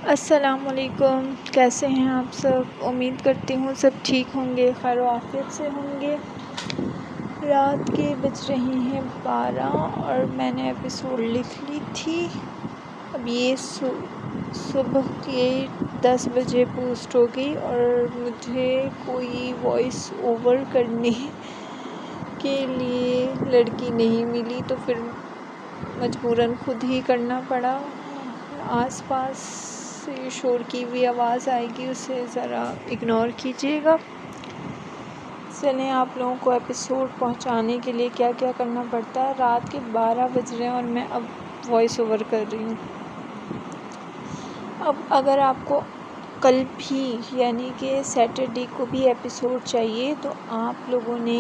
السلام علیکم، کیسے ہیں آپ سب؟ امید کرتی ہوں سب ٹھیک ہوں گے، خیر و عافیت سے ہوں گے۔ رات کے بج رہے ہیں 12 اور میں نے ایپیسوڈ لکھ لی تھی۔ اب یہ صبح کے 10 بجے پوسٹ ہو گئی اور مجھے کوئی وائس اوور کرنے کے لیے لڑکی نہیں ملی، تو پھر مجبوراً خود ہی کرنا پڑا۔ آس پاس سے شور کی بھی آواز آئے گی، اسے ذرا اگنور کیجیے گا۔ چلیں، آپ لوگوں کو ایپیسوڈ پہنچانے کے لیے کیا کیا کرنا پڑتا ہے۔ رات کے 12 بج رہے ہیں اور میں اب وائس اوور کر رہی ہوں۔ اب اگر آپ کو کل بھی یعنی کہ سیٹرڈے کو بھی ایپیسوڈ چاہیے تو آپ لوگوں نے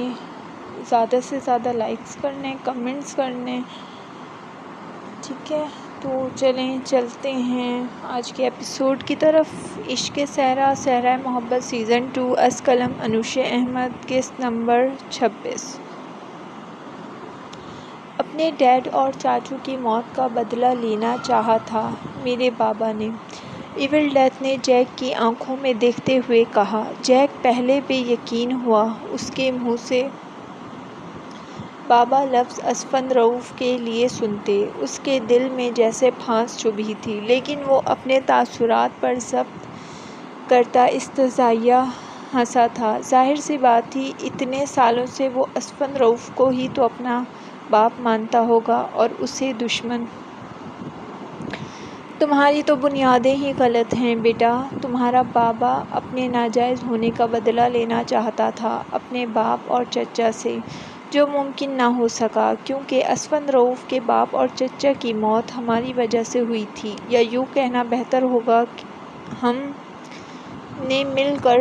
زیادہ سے زیادہ لائکس کرنے، کمنٹس کرنے، ٹھیک ہے؟ تو چلیں چلتے ہیں آج کے ایپیسوڈ کی طرف۔ عشق صحرا، صحرائے محبت سیزن 2، از قلم انوش احمد، قسط نمبر 26۔ اپنے ڈیڈ اور چاچو کی موت کا بدلہ لینا چاہا تھا میرے بابا نے، ایول ڈیتھ نے جیک کی آنکھوں میں دیکھتے ہوئے کہا۔ جیک پہلے بے یقین ہوا۔ اس کے منہ سے بابا لفظ اسفند رؤوف کے لیے سنتے اس کے دل میں جیسے پھانس چبھی تھی، لیکن وہ اپنے تاثرات پر ضبط کرتا استزادہ ہنسا تھا۔ ظاہر سی بات تھی، اتنے سالوں سے وہ اسفند رؤوف کو ہی تو اپنا باپ مانتا ہوگا اور اسے دشمن۔ تمہاری تو بنیادیں ہی غلط ہیں بیٹا۔ تمہارا بابا اپنے ناجائز ہونے کا بدلہ لینا چاہتا تھا اپنے باپ اور چچا سے، جو ممکن نہ ہو سکا، کیونکہ اسفند رؤوف کے باپ اور چچا کی موت ہماری وجہ سے ہوئی تھی، یا یوں کہنا بہتر ہوگا ہم نے مل کر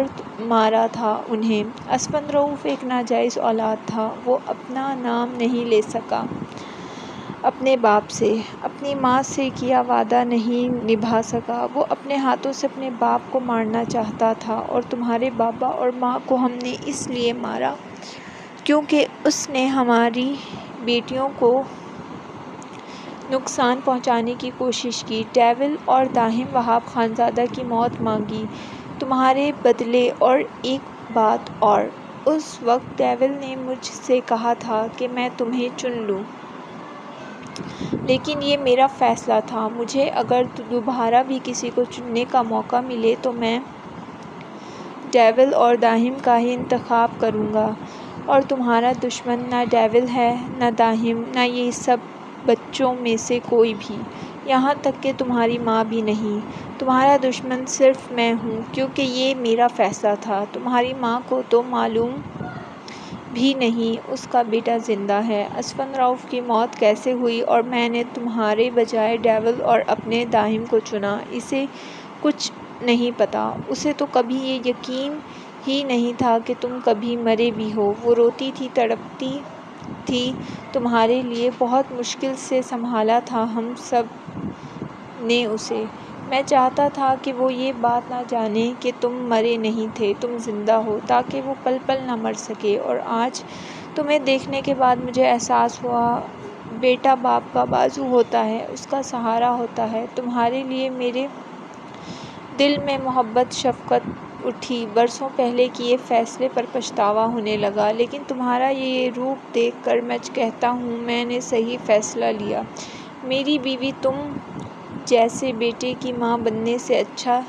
مارا تھا انہیں۔ اسفند رؤوف ایک ناجائز اولاد تھا۔ وہ اپنا نام نہیں لے سکا اپنے باپ سے، اپنی ماں سے کیا وعدہ نہیں نبھا سکا۔ وہ اپنے ہاتھوں سے اپنے باپ کو مارنا چاہتا تھا، اور تمہارے بابا اور ماں کو ہم نے اس لیے مارا کیونکہ اس نے ہماری بیٹیوں کو نقصان پہنچانے کی کوشش کی۔ ڈیول اور داہم وہاب خانزادہ کی موت مانگی تمہارے بدلے۔ اور ایک بات اور، اس وقت ڈیول نے مجھ سے کہا تھا کہ میں تمہیں چن لوں، لیکن یہ میرا فیصلہ تھا۔ مجھے اگر دوبارہ بھی کسی کو چننے کا موقع ملے تو میں ڈیول اور داہم کا ہی انتخاب کروں گا، اور تمہارا دشمن نہ ڈیول ہے، نہ داہم، نہ یہ سب بچوں میں سے کوئی بھی، یہاں تک کہ تمہاری ماں بھی نہیں۔ تمہارا دشمن صرف میں ہوں، کیونکہ یہ میرا فیصلہ تھا۔ تمہاری ماں کو تو معلوم بھی نہیں اس کا بیٹا زندہ ہے۔ اسفند رؤوف کی موت کیسے ہوئی اور میں نے تمہارے بجائے ڈیول اور اپنے داہم کو چنا، اسے کچھ نہیں پتا۔ اسے تو کبھی یہ یقین ہی نہیں تھا کہ تم کبھی مرے بھی ہو۔ وہ روتی تھی، تڑپتی تھی تمہارے لیے، بہت مشکل سے سنبھالا تھا ہم سب نے اسے۔ میں چاہتا تھا کہ وہ یہ بات نہ جانے کہ تم مرے نہیں تھے، تم زندہ ہو، تاکہ وہ پل پل نہ مر سکے۔ اور آج تمہیں دیکھنے کے بعد مجھے احساس ہوا، بیٹا باپ کا بازو ہوتا ہے، اس کا سہارا ہوتا ہے۔ تمہارے لیے میرے دل میں محبت، شفقت اٹھی۔ برسوں پہلے کیے فیصلے پر پچھتاوا ہونے لگا، لیکن تمہارا یہ روپ دیکھ کر میں کہتا ہوں میں نے صحیح فیصلہ لیا۔ میری بیوی تم جیسے بیٹے کی ماں بننے سے اچھا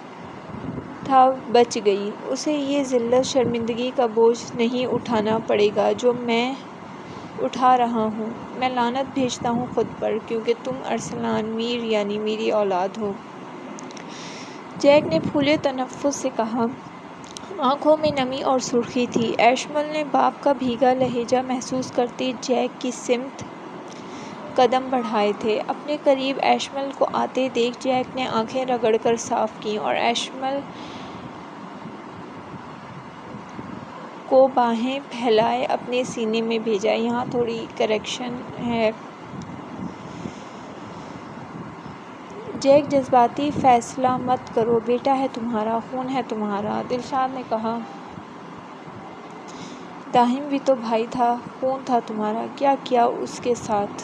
تھا بچ گئی۔ اسے یہ ذلت، شرمندگی کا بوجھ نہیں اٹھانا پڑے گا جو میں اٹھا رہا ہوں۔ میں لعنت بھیجتا ہوں خود پر، کیونکہ تم ارسلان میر یعنی میری اولاد ہو۔ جیک نے پھولے تنفس سے کہا۔ آنکھوں میں نمی اور سرخی تھی۔ ایشمل نے باپ کا بھیگا لہجہ محسوس کرتے جیک کی سمت قدم بڑھائے تھے۔ اپنے قریب ایشمل کو آتے دیکھ جیک نے آنکھیں رگڑ کر صاف کیں اور ایشمل کو باہیں پھیلائے اپنے سینے میں بھیجا۔ یہاں تھوڑی کریکشن ہے۔ جیک جذباتی فیصلہ مت کرو، بیٹا ہے تمہارا، خون ہے تمہارا، دلشاد نے کہا۔ داہم بھی تو بھائی تھا، خون تھا تمہارا، کیا کیا اس کے ساتھ؟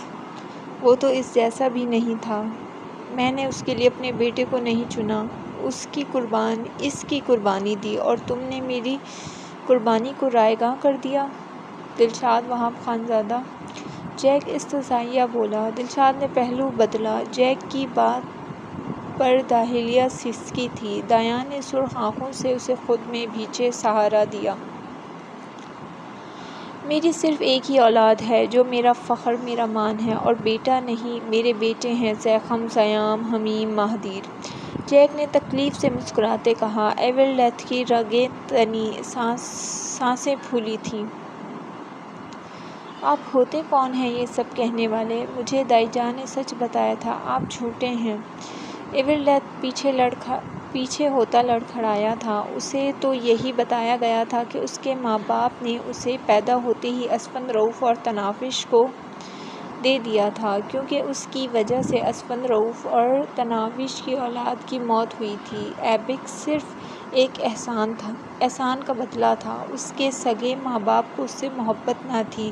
وہ تو اس جیسا بھی نہیں تھا۔ میں نے اس کے لیے اپنے بیٹے کو نہیں چنا، اس کی قربانی دی، اور تم نے میری قربانی کو رائے گاں کر دیا۔ دلشاد وہاب خانزادہ۔ جیک استہزائیہ بولا۔ دلشاد نے پہلو بدلا۔ جیک کی بات پر داہلیہ سسکی تھی۔ دایان نے سرخ آنکھوں سے اسے خود میں بھیچے سہارا دیا۔ میری صرف ایک ہی اولاد ہے جو میرا فخر، میرا مان ہے، اور بیٹا نہیں، میرے بیٹے ہیں زیخم، زیام، حمیم، مہدیر۔ جیک نے تکلیف سے مسکراتے کہا۔ ایولڈیتھ کی رگیں تنی، سانسیں پھولی تھیں۔ آپ ہوتے کون ہیں یہ سب کہنے والے؟ مجھے دائی جان نے سچ بتایا تھا، آپ جھوٹے ہیں۔ ایولڈیتھ پیچھے ہوتا لڑکھڑایا تھا۔ اسے تو یہی بتایا گیا تھا کہ اس کے ماں باپ نے اسے پیدا ہوتے ہی اسفند رؤف اور تناوش کو دے دیا تھا، کیونکہ اس کی وجہ سے اسفند رؤف اور تناوش کی اولاد کی موت ہوئی تھی۔ ایبک صرف ایک احسان کا بدلہ تھا، اس کے سگے ماں باپ کو اس سے محبت نہ تھی۔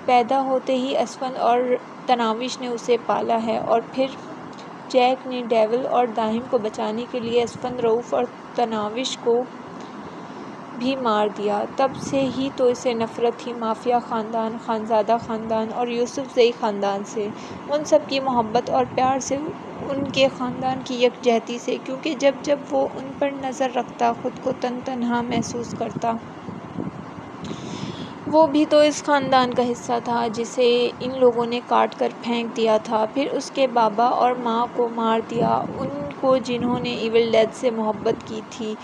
پیدا ہوتے ہی اسفند اور تناوش نے اسے پالا ہے، اور پھر جیک نے ڈیول اور داہم کو بچانے کے لیے اسفند رؤف اور تناوش کو بھی مار دیا۔ تب سے ہی تو اسے نفرت تھی مافیا خاندان، خانزادہ خاندان اور یوسف زئی خاندان سے، ان سب کی محبت اور پیار سے، ان کے خاندان کی یکجہتی سے، کیونکہ جب وہ ان پر نظر رکھتا خود کو تنہا محسوس کرتا۔ وہ بھی تو اس خاندان کا حصہ تھا جسے ان لوگوں نے کاٹ کر پھینک دیا تھا، پھر اس کے بابا اور ماں کو مار دیا، ان کو جنہوں نے ایولڈیتھ سے محبت کی تھی،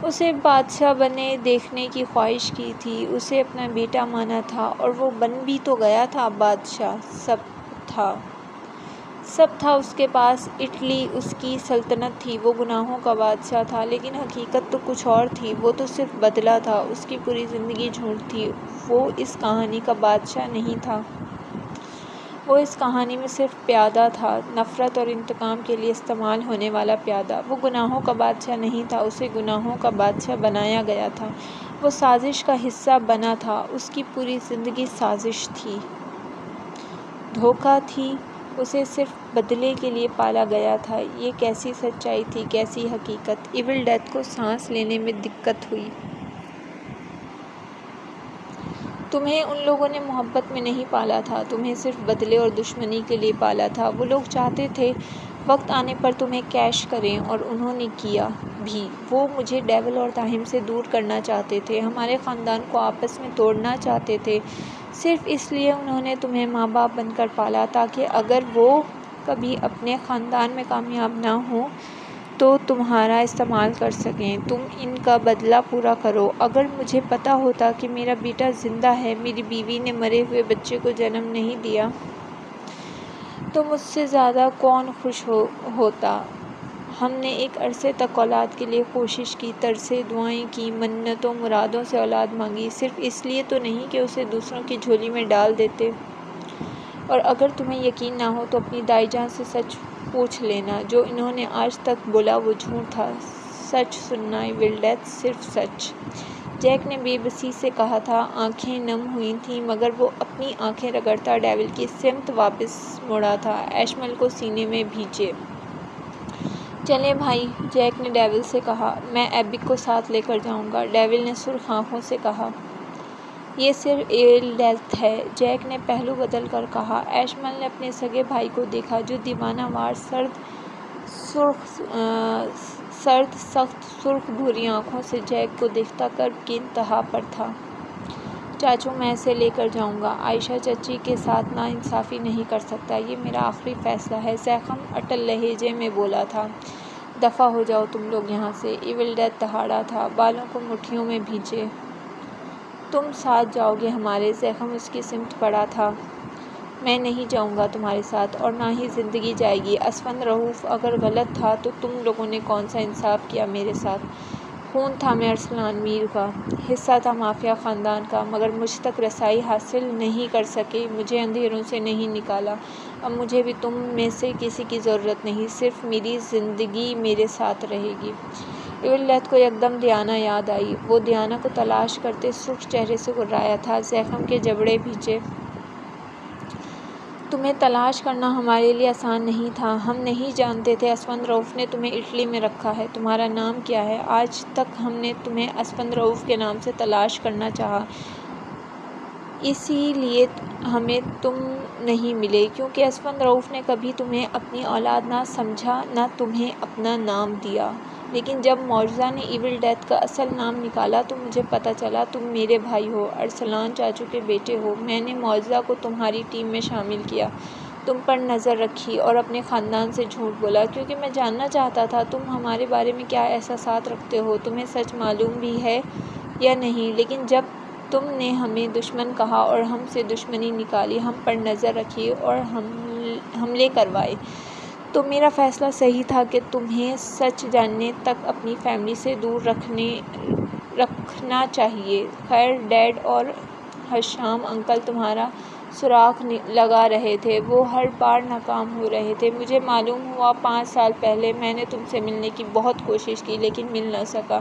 اسے بادشاہ بنے دیکھنے کی خواہش کی تھی، اسے اپنا بیٹا مانا تھا، اور وہ بن بھی تو گیا تھا بادشاہ۔ سب تھا اس کے پاس، اٹلی اس کی سلطنت تھی، وہ گناہوں کا بادشاہ تھا، لیکن حقیقت تو کچھ اور تھی، وہ تو صرف بدلہ تھا، اس کی پوری زندگی جھوٹ تھی، وہ اس کہانی کا بادشاہ نہیں تھا۔ وہ اس کہانی میں صرف پیادہ تھا، نفرت اور انتقام کے لیے استعمال ہونے والا پیادہ۔ وہ گناہوں کا بادشاہ نہیں تھا، اسے گناہوں کا بادشاہ بنایا گیا تھا، وہ سازش کا حصہ بنا تھا، اس کی پوری زندگی سازش تھی، دھوکہ تھی، اسے صرف بدلے کے لیے پالا گیا تھا۔ یہ کیسی سچائی تھی، کیسی حقیقت! ایولڈیتھ کو سانس لینے میں دقت ہوئی۔ تمہیں ان لوگوں نے محبت میں نہیں پالا تھا، تمہیں صرف بدلے اور دشمنی کے لیے پالا تھا۔ وہ لوگ چاہتے تھے وقت آنے پر تمہیں کیش کریں، اور انہوں نے کیا بھی۔ وہ مجھے ڈیول اور داہم سے دور کرنا چاہتے تھے، ہمارے خاندان کو آپس میں توڑنا چاہتے تھے، صرف اس لیے انہوں نے تمہیں ماں باپ بن کر پالا تاکہ اگر وہ کبھی اپنے خاندان میں کامیاب نہ ہوں تو تمہارا استعمال کر سکیں، تم ان کا بدلہ پورا کرو۔ اگر مجھے پتا ہوتا کہ میرا بیٹا زندہ ہے، میری بیوی نے مرے ہوئے بچے کو جنم نہیں دیا، تو مجھ سے زیادہ کون خوش ہوتا۔ ہم نے ایک عرصے تک اولاد کے لیے کوشش کی، ترسے، دعائیں کیں، منتوں مرادوں سے اولاد مانگی، صرف اس لیے تو نہیں کہ اسے دوسروں کی جھولی میں ڈال دیتے۔ اور اگر تمہیں یقین نہ ہو تو اپنی دائی جان سے سچ پوچھ لینا، جو انہوں نے آج تک بولا وہ جھوٹ تھا۔ سچ سننا ایولڈیتھ، صرف سچ۔ جیک نے بے بسی سے کہا تھا۔ آنکھیں نم ہوئی تھیں، مگر وہ اپنی آنکھیں رگڑتا ڈیول کی سمت واپس مڑا تھا، ایشمل کو سینے میں بھیجے۔ چلیں بھائی، جیک نے ڈیول سے کہا۔ میں ایبک کو ساتھ لے کر جاؤں گا، ڈیول نے سرخ آنکھوں سے کہا۔ یہ صرف ایولڈیتھ ہے، جیک نے پہلو بدل کر کہا۔ ایشمل نے اپنے سگے بھائی کو دیکھا، جو دیوانہ وار سرد سخت سرخ بھوری آنکھوں سے جیک کو دیکھتا کرب کی انتہا پر تھا۔ چاچو، میں اسے لے کر جاؤں گا، عائشہ چچی کے ساتھ نا انصافی نہیں کر سکتا، یہ میرا آخری فیصلہ ہے، زیخم اٹل لہجے میں بولا تھا۔ دفع ہو جاؤ تم لوگ یہاں سے، ایولڈیتھ دہاڑا تھا، بالوں کو مٹھیوں میں بھینچے۔ تم ساتھ جاؤ گے ہمارے، زیخم اس کی سمت بڑھا تھا۔ میں نہیں جاؤں گا تمہارے ساتھ، اور نہ ہی زندگی جائے گی۔ اسفند رؤف اگر غلط تھا تو تم لوگوں نے کون سا انصاف کیا میرے ساتھ؟ خون تھا میں ارسلان میر کا، حصہ تھا مافیا خاندان کا، مگر مجھ تک رسائی حاصل نہیں کر سکے، مجھے اندھیروں سے نہیں نکالا۔ اب مجھے بھی تم میں سے کسی کی ضرورت نہیں، صرف میری زندگی میرے ساتھ رہے گی۔ ایولڈیتھ کو یکدم دیانا یاد آئی۔ وہ دیانا کو تلاش کرتے سرخ چہرے سے گھبرایا تھا، زیخم کے جبڑے بھینچے۔ تمہیں تلاش کرنا ہمارے لیے آسان نہیں تھا۔ ہم نہیں جانتے تھے اسفند رؤف نے تمہیں اٹلی میں رکھا ہے۔ تمہارا نام کیا ہے؟ آج تک ہم نے تمہیں اسفند رؤف کے نام سے تلاش کرنا چاہا، اسی لیے ہمیں تم نہیں ملے، کیونکہ اسفند رؤف نے کبھی تمہیں اپنی اولاد نہ سمجھا، نہ تمہیں اپنا نام دیا۔ لیکن جب معجزہ نے ایول ڈیتھ کا اصل نام نکالا تو مجھے پتہ چلا تم میرے بھائی ہو، ارسلان چاچو کے بیٹے ہو۔ میں نے معجزہ کو تمہاری ٹیم میں شامل کیا، تم پر نظر رکھی اور اپنے خاندان سے جھوٹ بولا، کیونکہ میں جاننا چاہتا تھا تم ہمارے بارے میں کیا احساسات رکھتے ہو، تمہیں سچ معلوم بھی ہے یا نہیں۔ لیکن جب تم نے ہمیں دشمن کہا اور ہم سے دشمنی نکالی، ہم پر نظر رکھی اور حملے کروائے، تو میرا فیصلہ صحیح تھا کہ تمہیں سچ جاننے تک اپنی فیملی سے دور رکھنا چاہیے۔ خیر، ڈیڈ اور ہشام انکل تمہارا سراغ لگا رہے تھے، وہ ہر بار ناکام ہو رہے تھے۔ مجھے معلوم ہوا 5 سال پہلے میں نے تم سے ملنے کی بہت کوشش کی لیکن مل نہ سکا۔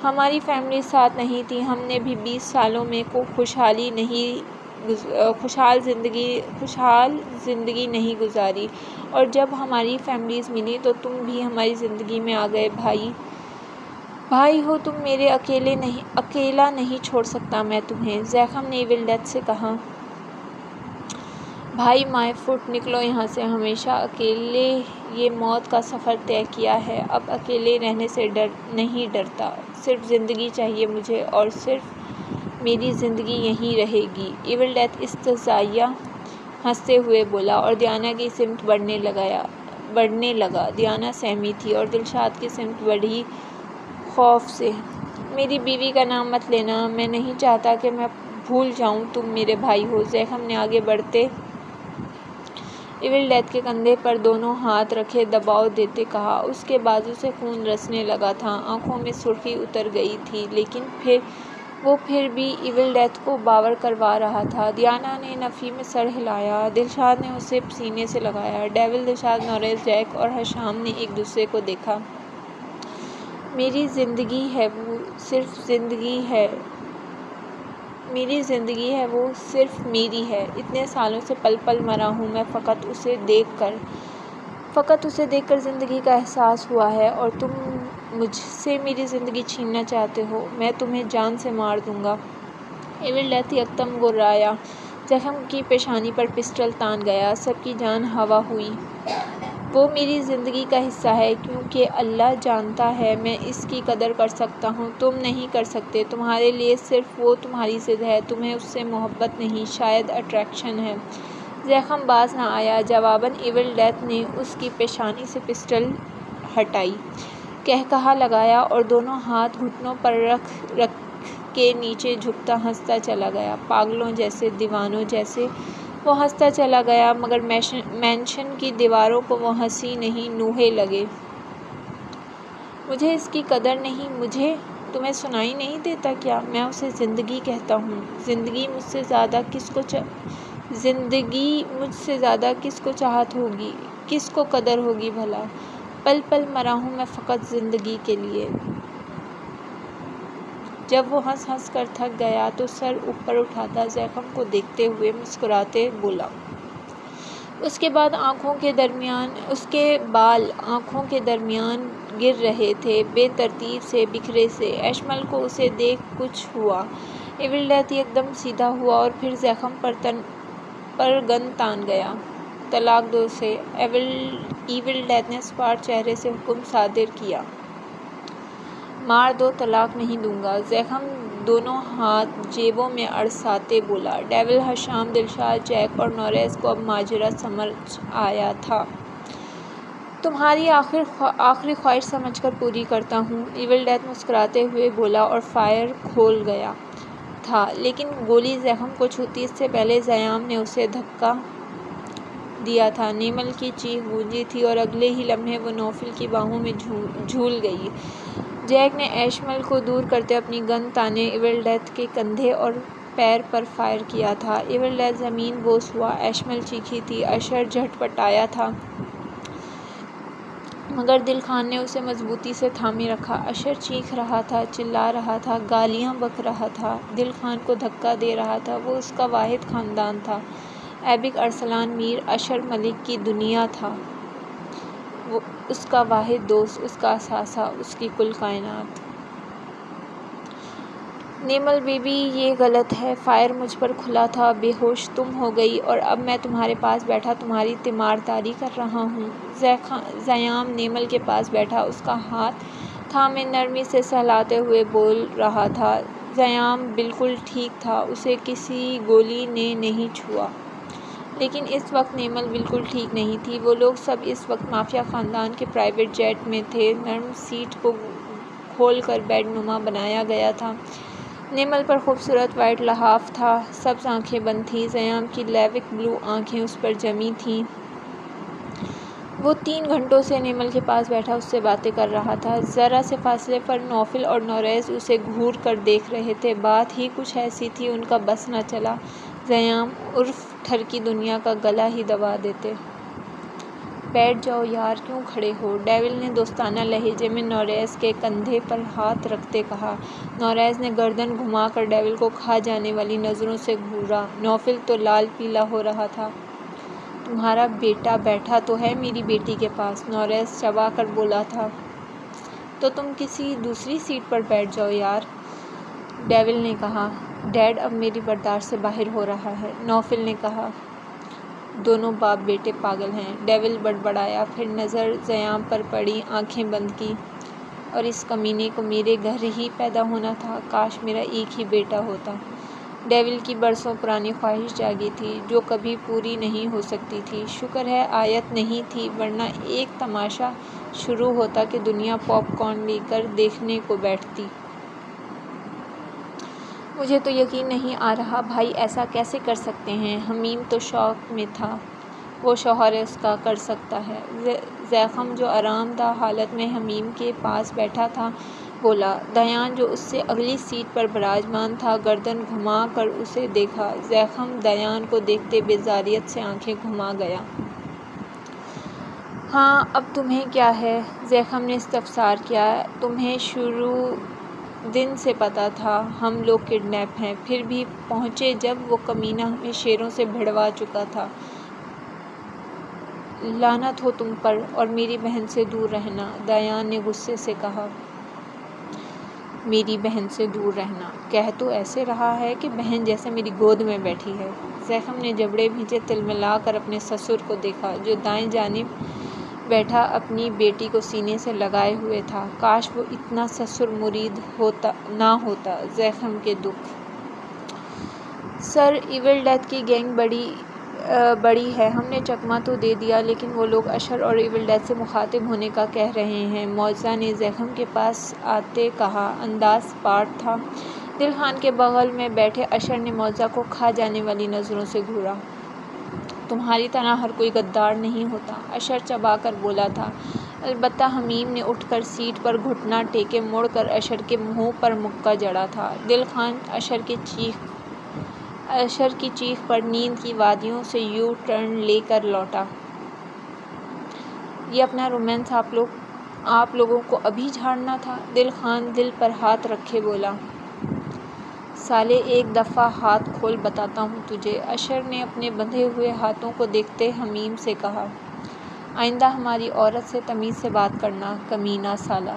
ہماری فیملی ساتھ نہیں تھی، ہم نے بھی 20 سالوں میں کو خوشحال زندگی نہیں گزاری، اور جب ہماری فیملیز ملی تو تم بھی ہماری زندگی میں آ گئے۔ بھائی ہو تم، میرے اکیلا نہیں چھوڑ سکتا میں تمہیں، زیخم نے ایول ڈیتھ سے کہا۔ بھائی مائی فٹ، نکلو یہاں سے، ہمیشہ اکیلے یہ موت کا سفر طے کیا ہے، اب اکیلے رہنے سے نہیں ڈرتا، صرف زندگی چاہیے مجھے، اور صرف میری زندگی یہیں رہے گی۔ ایول ڈیتھ استہزائیہ ہنستے ہوئے بولا اور دیانا کی سمت بڑھنے لگا۔ دیانا سہمی تھی اور دلشاد کی سمت بڑھی خوف سے۔ میری بیوی کا نام مت لینا، میں نہیں چاہتا کہ میں بھول جاؤں تم میرے بھائی ہو، زیخم نے آگے بڑھتے ایول ڈیتھ کے کندھے پر دونوں ہاتھ رکھے دباؤ دیتے کہا۔ اس کے بازو سے خون رسنے لگا تھا، آنکھوں میں سرخی اتر گئی تھی، لیکن وہ پھر بھی ایول ڈیتھ کو باور کروا رہا تھا۔ دیانا نے نفی میں سر ہلایا۔ دلشاد نے اسے سینے سے لگایا۔ ڈیول، دلشاد، نوریس، جیک اور ہشام نے ایک دوسرے کو دیکھا۔ میری زندگی ہے وہ صرف میری ہے، اتنے سالوں سے پل پل مرا ہوں میں، فقط اسے دیکھ کر زندگی کا احساس ہوا ہے، اور تم مجھ سے میری زندگی چھیننا چاہتے ہو، میں تمہیں جان سے مار دوں گا۔ ایول ڈیتھ یکدم گررایا، زیخم کی پیشانی پر پسٹل تان گیا، سب کی جان ہوا ہوئی۔ وہ میری زندگی کا حصہ ہے، کیونکہ اللہ جانتا ہے میں اس کی قدر کر سکتا ہوں، تم نہیں کر سکتے، تمہارے لیے صرف وہ تمہاری ضد ہے، تمہیں اس سے محبت نہیں، شاید اٹریکشن ہے۔ زیخم باز نہ آیا۔ جواباً ایول ڈیتھ نے اس کی پیشانی سے پسٹل ہٹائی، قہقہا لگایا اور دونوں ہاتھ گھٹنوں پر رکھ کے نیچے جھکتا ہنستا چلا گیا۔ پاگلوں جیسے، دیوانوں جیسے وہ ہنستا چلا گیا، مگر مینشن کی دیواروں کو وہ ہنسی نہیں، نوحے لگے۔ مجھے اس کی قدر نہیں، تمہیں سنائی نہیں دیتا کیا؟ میں اسے زندگی کہتا ہوں۔ زندگی مجھ سے زیادہ کس کو چاہت ہوگی، کس کو قدر ہوگی بھلا؟ پل پل مرا ہوں میں فقط زندگی کے لیے۔ جب وہ ہنس ہنس کر تھک گیا تو سر اوپر اٹھاتا زیخم کو دیکھتے ہوئے مسکراتے بولا۔ اس کے بال آنکھوں کے درمیان گر رہے تھے، بے ترتیب سے، بکھرے سے۔ ایشمل کو اسے دیکھ کچھ ہوا۔ ایول ڈیتھ یکدم سیدھا ہوا اور پھر زیخم پر گن تان گیا۔ طلاق دو اسے، ایول ڈیتھ نے سپاٹ چہرے سے حکم صادر کیا۔ مار دو، طلاق نہیں دوں گا، زیخم دونوں ہاتھ جیبوں میں اڑساتے بولا۔ ڈیول، ہشام، دلشاد، جیک اور نوریس کو اب ماجرا سمجھ آیا تھا۔ تمہاری آخری خواہش سمجھ کر پوری کرتا ہوں، ایول ڈیتھ مسکراتے ہوئے بولا اور فائر کھول گیا تھا، لیکن گولی زیخم کو چھوتی اس سے پہلے زیام نے اسے دھکا دیا تھا۔ نیمل کی چیخ گونجی تھی اور اگلے ہی لمحے وہ نوفل کی باہوں میں جھول گئی۔ جیک نے ایشمل کو دور کرتے اپنی گن تانے ایول ڈیتھ کے کندھے اور پیر پر فائر کیا تھا۔ ایول ڈیتھ زمین بوس ہوا۔ ایشمل چیخی تھی، اشر جھٹ پٹایا تھا، مگر دل خان نے اسے مضبوطی سے تھامے رکھا۔ اشر چیخ رہا تھا، چلا رہا تھا، گالیاں بک رہا تھا، دل خان کو دھکا دے رہا تھا، وہ اس کا واحد خاندان تھا۔ ایبک ارسلان میر اشر ملک کی دنیا تھا، وہ اس کا واحد دوست، اس کا اثاثہ، اس کی کل کائنات۔ نیمل بیبی یہ غلط ہے، فائر مجھ پر کھلا تھا، بے ہوش تم ہو گئی اور اب میں تمہارے پاس بیٹھا تمہاری تیمارداری کر رہا ہوں۔ زیام نیمل کے پاس بیٹھا، اس کا ہاتھ تھامے نرمی سے سہلاتے ہوئے بول رہا تھا۔ زیام بالکل ٹھیک تھا، اسے کسی گولی نے نہیں چھوا۔ لیکن اس وقت نیمل بالکل ٹھیک نہیں تھی۔ وہ لوگ سب اس وقت مافیا خاندان کے پرائیویٹ جیٹ میں تھے۔ نرم سیٹ کو کھول کر بیڈ نما بنایا گیا تھا۔ نیمل پر خوبصورت وائٹ لحاف تھا، سبز آنکھیں بند تھیں، زیام کی لیوک بلو آنکھیں اس پر جمی تھیں۔ وہ 3 گھنٹوں سے نیمل کے پاس بیٹھا اس سے باتیں کر رہا تھا۔ ذرا سے فاصلے پر نوفل اور نوریز اسے گھور کر دیکھ رہے تھے۔ بات ہی کچھ ایسی تھی ان کا بس نہ چلا، زیام عرف ٹھرکی دنیا کا گلا ہی دبا دیتے۔ بیٹھ جاؤ یار، کیوں کھڑے ہو؟ ڈیول نے دوستانہ لہجے میں نوریز کے کندھے پر ہاتھ رکھتے کہا۔ نوریز نے گردن گھما کر ڈیول کو کھا جانے والی نظروں سے گھورا۔ نوفل تو لال پیلا ہو رہا تھا۔ تمہارا بیٹا بیٹھا تو ہے میری بیٹی کے پاس، نوریز چبا کر بولا تھا۔ تو تم کسی دوسری سیٹ پر بیٹھ جاؤ یار، ڈیول نے کہا۔ ڈیڈ اب میری برداشت سے باہر ہو رہا ہے، نوفل نے کہا۔ دونوں باپ بیٹے پاگل ہیں، ڈیول بڑبڑایا، پھر نظر زیام پر پڑی، آنکھیں بند کی۔ اور اس کمینے کو میرے گھر ہی پیدا ہونا تھا، کاش میرا ایک ہی بیٹا ہوتا۔ ڈیول کی برسوں پرانی خواہش جاگی تھی، جو کبھی پوری نہیں ہو سکتی تھی۔ شکر ہے آیت نہیں تھی، ورنہ ایک تماشا شروع ہوتا کہ دنیا پاپ کارن لے کر دیکھنے کو بیٹھتی۔ مجھے تو یقین نہیں آ رہا بھائی ایسا کیسے کر سکتے ہیں؟ حمیم تو شوق میں تھا، وہ شوہر اس کا کر سکتا ہے۔ زیخم جو آرام دہ حالت میں حمیم کے پاس بیٹھا تھا بولا۔ دیان جو اس سے اگلی سیٹ پر براجمان تھا گردن گھما کر اسے دیکھا۔ زیخم دیان کو دیکھتے بیزاریت سے آنکھیں گھما گیا۔ ہاں اب تمہیں کیا ہے؟ زیخم نے استفسار کیا۔ تمہیں شروع دن سے پتہ تھا ہم لوگ کڈنیپ ہیں، پھر بھی پہنچے جب وہ کمینہ ہمیں شیروں سے بھڑوا چکا تھا۔ لعنت ہو تم پر، اور میری بہن سے دور رہنا، دیان نے غصے سے کہا۔ میری بہن سے دور رہنا؟ کہہ تو ایسے رہا ہے کہ بہن جیسے میری گود میں بیٹھی ہے۔ زیخم نے جبڑے بھیجے تلملا کر اپنے سسر کو دیکھا، جو دائیں جانب بیٹھا اپنی بیٹی کو سینے سے لگائے ہوئے تھا۔ کاش وہ اتنا سسر مرید نہ ہوتا۔ زیخم کے دکھ۔ سر ایول ڈیتھ کی گینگ بڑی ہے، ہم نے چکمہ تو دے دیا، لیکن وہ لوگ اشر اور ایول ڈیتھ سے مخاطب ہونے کا کہہ رہے ہیں، معجزہ نے زیخم کے پاس آتے کہا۔ انداز اسپاٹ تھا۔ دل خان کے بغل میں بیٹھے اشر نے معجزہ کو کھا جانے والی نظروں سے گھورا۔ تمہاری طرح ہر کوئی غدار نہیں ہوتا، اشر چبا کر بولا تھا۔ البتہ حمیم نے اٹھ کر سیٹ پر گھٹنا ٹیکے مڑ کر اشر کے منہ پر مکہ جڑا تھا۔ دل خان اشر کی چیخ پر نیند کی وادیوں سے یو ٹرن لے کر لوٹا۔ یہ اپنا رومانس آپ لوگوں کو ابھی جھاڑنا تھا؟ دل خان دل پر ہاتھ رکھے بولا۔ سالے ایک دفعہ ہاتھ کھول بتاتا ہوں تجھے، اشر نے اپنے بندھے ہوئے ہاتھوں کو دیکھتے حمیم سے کہا۔ آئندہ ہماری عورت سے تمیز سے بات کرنا، کمینہ سالا،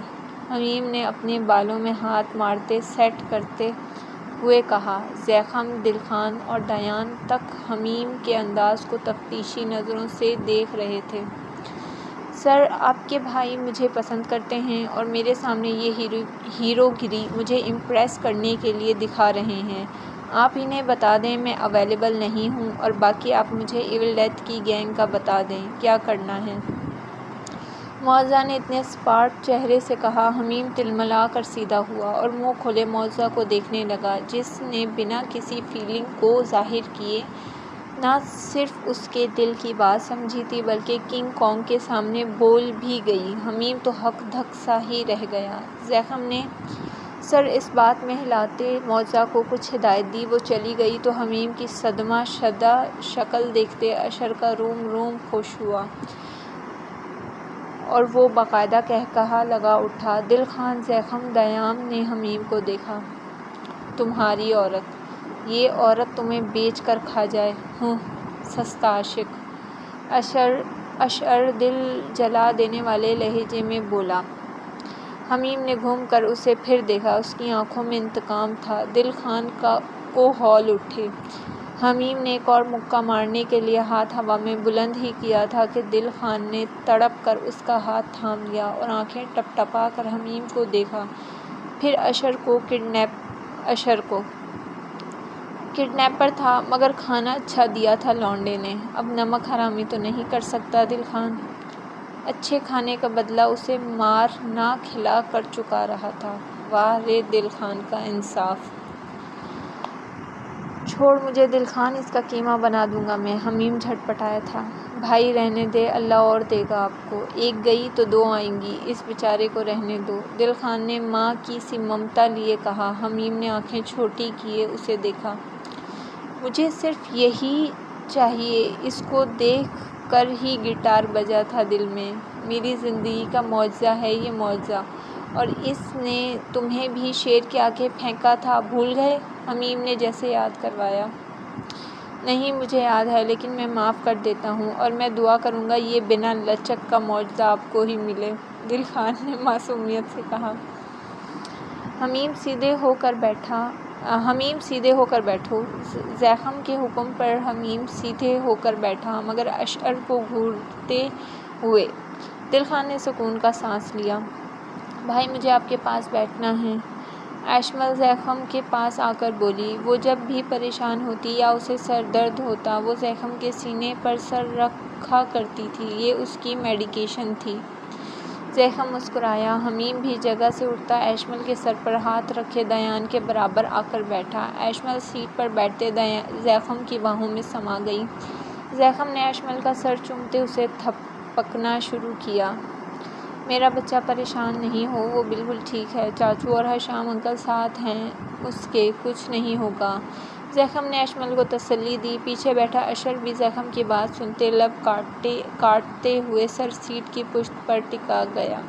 حمیم نے اپنے بالوں میں ہاتھ مارتے سیٹ کرتے ہوئے کہا۔ زیخم، دل خان اور دیان تک حمیم کے انداز کو تفتیشی نظروں سے دیکھ رہے تھے۔ سر آپ کے بھائی مجھے پسند کرتے ہیں اور میرے سامنے یہ ہیرو گری مجھے امپریس کرنے کے لیے دکھا رہے ہیں۔ آپ انہیں بتا دیں میں اویلیبل نہیں ہوں، اور باقی آپ مجھے ایول ڈیتھ کی گینگ کا بتا دیں کیا کرنا ہے۔ معجزہ نے اتنے اسپاٹ چہرے سے کہا۔ حمیم تلملا کر سیدھا ہوا اور منہ کھولے معجزہ کو دیکھنے لگا، جس نے بنا کسی فیلنگ کو ظاہر کیے نہ صرف اس کے دل کی بات سمجھی تھی بلکہ کنگ کانگ کے سامنے بول بھی گئی۔ حمیم تو ہک دھک سا ہی رہ گیا۔ زیخم نے سر اس بات میں ہلاتے معجزہ کو کچھ ہدایت دی۔ وہ چلی گئی تو حمیم کی صدمہ شدہ شکل دیکھتے اشر کا روم روم خشک ہوا اور وہ باقاعدہ قہقہہ لگا اٹھا۔ دل خان، زیخم، دیان نے حمیم کو دیکھا۔ تمہاری عورت، یہ عورت تمہیں بیچ کر کھا جائے، ہوں۔ سستا عاشق۔ اشر دل جلا دینے والے لہجے میں بولا۔ حمیم نے گھوم کر اسے پھر دیکھا، اس کی آنکھوں میں انتقام تھا۔ دل خان کو ہول اٹھے۔ حمیم نے ایک اور مکہ مارنے کے لیے ہاتھ ہوا میں بلند ہی کیا تھا کہ دل خان نے تڑپ کر اس کا ہاتھ تھام لیا اور آنکھیں ٹپٹپا کر حمیم کو دیکھا، پھر اشر کو۔ کڈنیپر تھا مگر کھانا اچھا دیا تھا لونڈے نے، اب نمک حرامی تو نہیں کر سکتا دل خان۔ اچھے کھانے کا بدلہ اسے مار نہ کھلا کر چکا رہا تھا۔ واہ رے دل خان کا انصاف! چھوڑ مجھے دل خان، اس کا قیمہ بنا دوں گا میں، حمیم جھٹپٹایا تھا۔ بھائی رہنے دے، اللہ اور دے گا آپ کو، ایک گئی تو دو آئیں گی، اس بیچارے کو رہنے دو، دل خان نے ماں کی سی ممتا لیے کہا۔ حمیم نے آنکھیں چھوٹی کیے اسے دیکھا۔ مجھے صرف یہی چاہیے، اس کو دیکھ کر ہی گٹار بجا تھا دل میں۔ میری زندگی کا معجزہ ہے یہ معجزہ، اور اس نے تمہیں بھی شیر کے آگے پھینکا تھا، بھول گئے؟ حمیم نے جیسے یاد کروایا۔ نہیں مجھے یاد ہے، لیکن میں معاف کر دیتا ہوں، اور میں دعا کروں گا یہ بنا لچک کا معجزہ آپ کو ہی ملے، دل خان نے معصومیت سے کہا۔ حمیم سیدھے ہو کر بیٹھو۔ زیخم کے حکم پر حمیم سیدھے ہو کر بیٹھا، مگر اشر کو گھورتے ہوئے۔ دل خان نے سکون کا سانس لیا۔ بھائی مجھے آپ کے پاس بیٹھنا ہے، ایشمل زیخم کے پاس آ کر بولی۔ وہ جب بھی پریشان ہوتی یا اسے سر درد ہوتا، وہ زیخم کے سینے پر سر رکھا کرتی تھی، یہ اس کی میڈیکیشن تھی۔ زیخم مسکرایا۔ حمیم بھی جگہ سے اٹھتا ایشمل کے سر پر ہاتھ رکھے دیان کے برابر آ کر بیٹھا۔ ایشمل سیٹ پر بیٹھتے زیخم کی باہوں میں سما گئی۔ زیخم نے ایشمل کا سر چومتے اسے تھپکنا شروع کیا۔ میرا بچہ پریشان نہیں ہو، وہ بالکل ٹھیک ہے، چاچو اور حشام انکل ساتھ ہیں اس کے، کچھ نہیں ہوگا۔ زیخم نے ایشمل کو تسلی دی۔ پیچھے بیٹھا اشر بھی زیخم کی بات سنتے لب کاٹتے ہوئے سر سیٹ کی پشت پر ٹکا گیا۔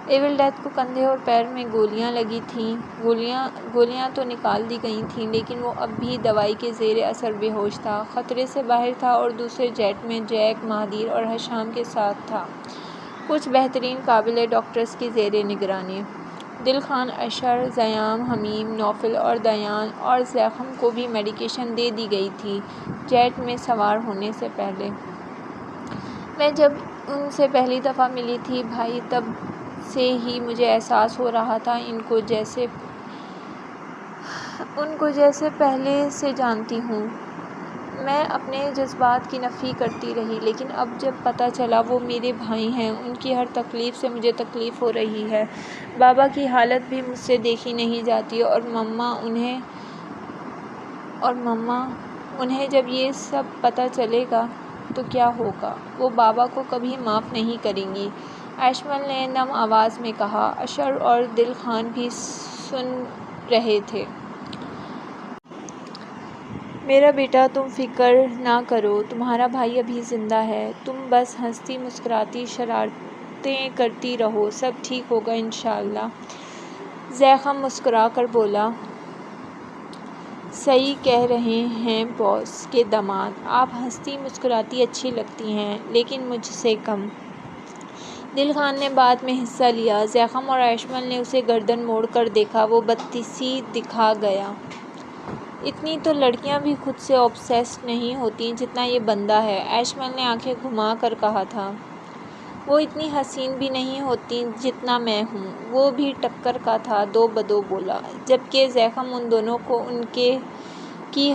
ایول ڈیتھ کو کندھے اور پیر میں گولیاں لگی تھیں۔ گولیاں تو نکال دی گئی تھیں، لیکن وہ اب بھی دوائی کے زیر اثر بے ہوش تھا، خطرے سے باہر تھا اور دوسرے جیٹ میں جیک، مہادیر اور حشام کے ساتھ تھا، کچھ بہترین قابل ڈاکٹرز کی زیر نگرانی۔ دل خان، اشر، زیام، حمیم، نوفل اور دیان اور زیخم کو بھی میڈیکیشن دے دی گئی تھی جیٹ میں سوار ہونے سے پہلے۔ میں جب ان سے پہلی دفعہ ملی تھی بھائی، تب سے ہی مجھے احساس ہو رہا تھا ان کو جیسے پہلے سے جانتی ہوں۔ میں اپنے جذبات کی نفی کرتی رہی، لیکن اب جب پتہ چلا وہ میرے بھائی ہیں، ان کی ہر تکلیف سے مجھے تکلیف ہو رہی ہے۔ بابا کی حالت بھی مجھ سے دیکھی نہیں جاتی، اور مما انہیں جب یہ سب پتہ چلے گا تو کیا ہوگا؟ وہ بابا کو کبھی معاف نہیں کریں گی، ایشمل نے نم آواز میں کہا۔ اشر اور دل خان بھی سن رہے تھے۔ میرا بیٹا تم فکر نہ کرو، تمہارا بھائی ابھی زندہ ہے، تم بس ہنستی مسکراتی شرارتیں کرتی رہو، سب ٹھیک ہوگا انشاءاللہ۔ زیخم مسکرا کر بولا۔ صحیح کہہ رہے ہیں باس کے داماد، آپ ہنستی مسکراتی اچھی لگتی ہیں، لیکن مجھ سے کم۔ دل خان نے بات میں حصہ لیا۔ زیخم اور ایشمل نے اسے گردن موڑ کر دیکھا، وہ بدتیسی دکھا گیا۔ اتنی تو لڑکیاں بھی خود سے اوبسیسڈ نہیں ہوتیں جتنا یہ بندہ ہے، ایشمل نے آنکھیں گھما کر کہا تھا۔ وہ اتنی حسین بھی نہیں ہوتیں جتنا میں ہوں، وہ بھی ٹکر کا تھا، دو بدو بولا۔ جبکہ زیخم ان دونوں کو ان کی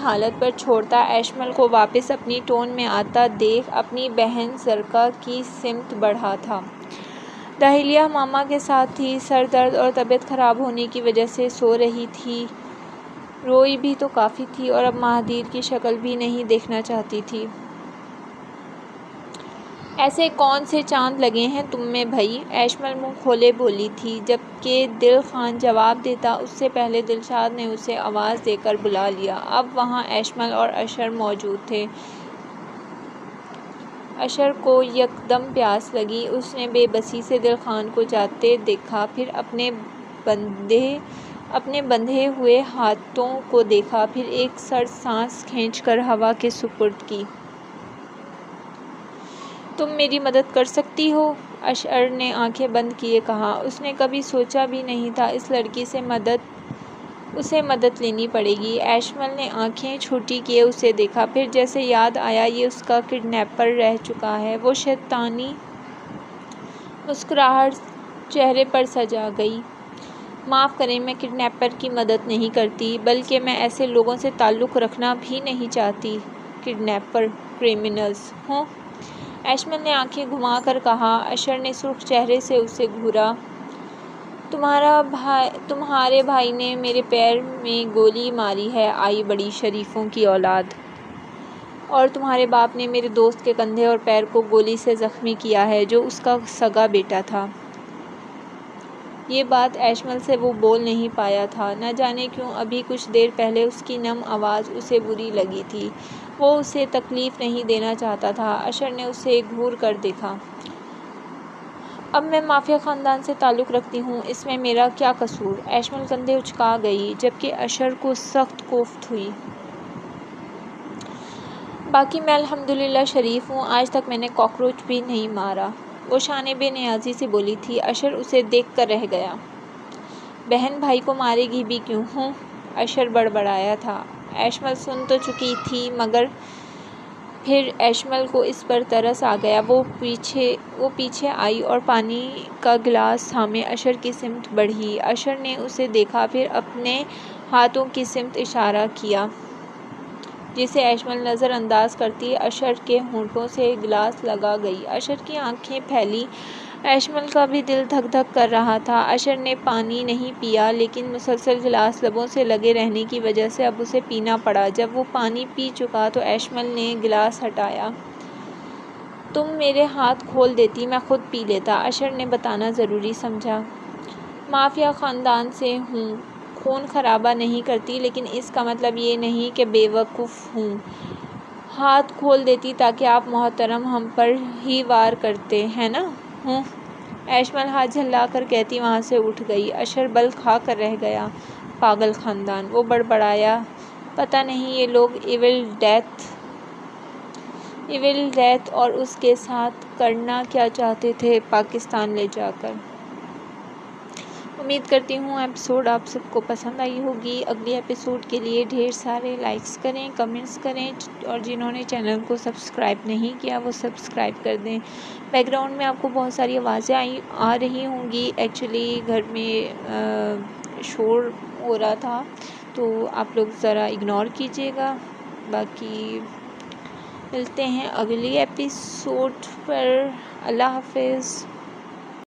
حالت پر چھوڑتا ایشمل کو واپس اپنی ٹون میں آتا دیکھ اپنی بہن زرکا کی سمت بڑھا تھا۔ داہلیہ ماما کے ساتھ تھی، سر درد اور طبیعت خراب ہونے کی وجہ سے سو رہی تھی، روئی بھی تو کافی تھی، اور اب مہادیر کی شکل بھی نہیں دیکھنا چاہتی تھی۔ ایسے کون سے چاند لگے ہیں تم میں بھئی؟ ایشمل منہ کھولے بولی تھی، جبکہ دل خان جواب دیتا اس سے پہلے دلشاد نے اسے آواز دے کر بلا لیا۔ اب وہاں ایشمل اور اشر موجود تھے۔ اشر کو یکدم پیاس لگی، اس نے بے بسی سے دل خان کو جاتے دیکھا، پھر اپنے بندے اپنے بندھے ہوئے ہاتھوں کو دیکھا، پھر ایک سرد سانس کھینچ کر ہوا کے سپرد کی۔ تم میری مدد کر سکتی ہو؟ اشر نے آنکھیں بند کیے کہا۔ اس نے کبھی سوچا بھی نہیں تھا اس لڑکی سے اسے مدد لینی پڑے گی۔ ایشمل نے آنکھیں چھوٹی کیے اسے دیکھا، پھر جیسے یاد آیا یہ اس کا کڈنیپر رہ چکا ہے۔ وہ شیطانی مسکراہٹ چہرے پر سجا گئی۔ معاف کریں، میں کڈنیپر کی مدد نہیں کرتی، بلکہ میں ایسے لوگوں سے تعلق رکھنا بھی نہیں چاہتی۔ کڈنیپر کرمنلز ہوں؟ ایشمل نے آنکھیں گھما کر کہا۔ اشر نے سرخ چہرے سے اسے گھورا۔ تمہارے بھائی نے میرے پیر میں گولی ماری ہے، آئی بڑی شریفوں کی اولاد! اور تمہارے باپ نے میرے دوست کے کندھے اور پیر کو گولی سے زخمی کیا ہے، جو اس کا سگا بیٹا تھا۔ یہ بات ایشمل سے وہ بول نہیں پایا تھا۔ نہ جانے کیوں ابھی کچھ دیر پہلے اس کی نم آواز اسے بری لگی تھی۔ وہ اسے تکلیف نہیں دینا چاہتا تھا۔ اشر نے اسے گھور کر دیکھا۔ اب میں مافیا خاندان سے تعلق رکھتی ہوں، اس میں میرا کیا قصور؟ ایشمل کندھے اچکا گئی، جبکہ اشر کو سخت کوفت ہوئی۔ باقی میں الحمدللہ شریف ہوں، آج تک میں نے کاکروچ بھی نہیں مارا، وہ شانے بے نیازی سے بولی تھی۔ اشر اسے دیکھ کر رہ گیا۔ بہن بھائی کو مارے گی بھی کیوں ہوں؟ اشر بڑبڑایا تھا۔ ایشمل سن تو چکی تھی، مگر پھر ایشمل کو اس پر ترس آ گیا۔ وہ پیچھے آئی اور پانی کا گلاس تھامے اشر کی سمت بڑھی۔ اشر نے اسے دیکھا، پھر اپنے ہاتھوں کی سمت اشارہ کیا، جسے ایشمل نظر انداز کرتی اشر کے ہونٹوں سے گلاس لگا گئی۔ اشر کی آنکھیں پھیلی، ایشمل کا بھی دل دھک دھک کر رہا تھا۔ اشر نے پانی نہیں پیا، لیکن مسلسل گلاس لبوں سے لگے رہنے کی وجہ سے اب اسے پینا پڑا۔ جب وہ پانی پی چکا تو ایشمل نے گلاس ہٹایا۔ تم میرے ہاتھ کھول دیتی، میں خود پی لیتا، اشر نے بتانا ضروری سمجھا۔ مافیا خاندان سے ہوں، خون خرابہ نہیں کرتی، لیکن اس کا مطلب یہ نہیں کہ بے وقوف ہوں۔ ہاتھ کھول دیتی تاکہ آپ محترم ہم پر ہی وار کرتے، ہے نا؟ ہوں؟ ایشمل ہاتھ جھلا کر کہتی وہاں سے اٹھ گئی۔ اشر بل کھا کر رہ گیا۔ پاگل خاندان! وہ بڑبڑایا۔ پتہ نہیں یہ لوگ ایول ڈیتھ اور اس کے ساتھ کرنا کیا چاہتے تھے پاکستان لے جا کر۔ امید کرتی ہوں ایپیسوڈ آپ سب کو پسند آئی ہوگی۔ اگلی ایپیسوڈ کے لیے ڈھیر سارے لائکس کریں، کمنٹس کریں، اور جنہوں نے چینل کو سبسکرائب نہیں کیا وہ سبسکرائب کر دیں۔ بیک گراؤنڈ میں آپ کو بہت ساری آوازیں آ رہی ہوں گی، ایکچولی گھر میں شور ہو رہا تھا، تو آپ لوگ ذرا اگنور کیجیے گا۔ باقی ملتے ہیں اگلی ایپیسوڈ پر۔ اللہ حافظ۔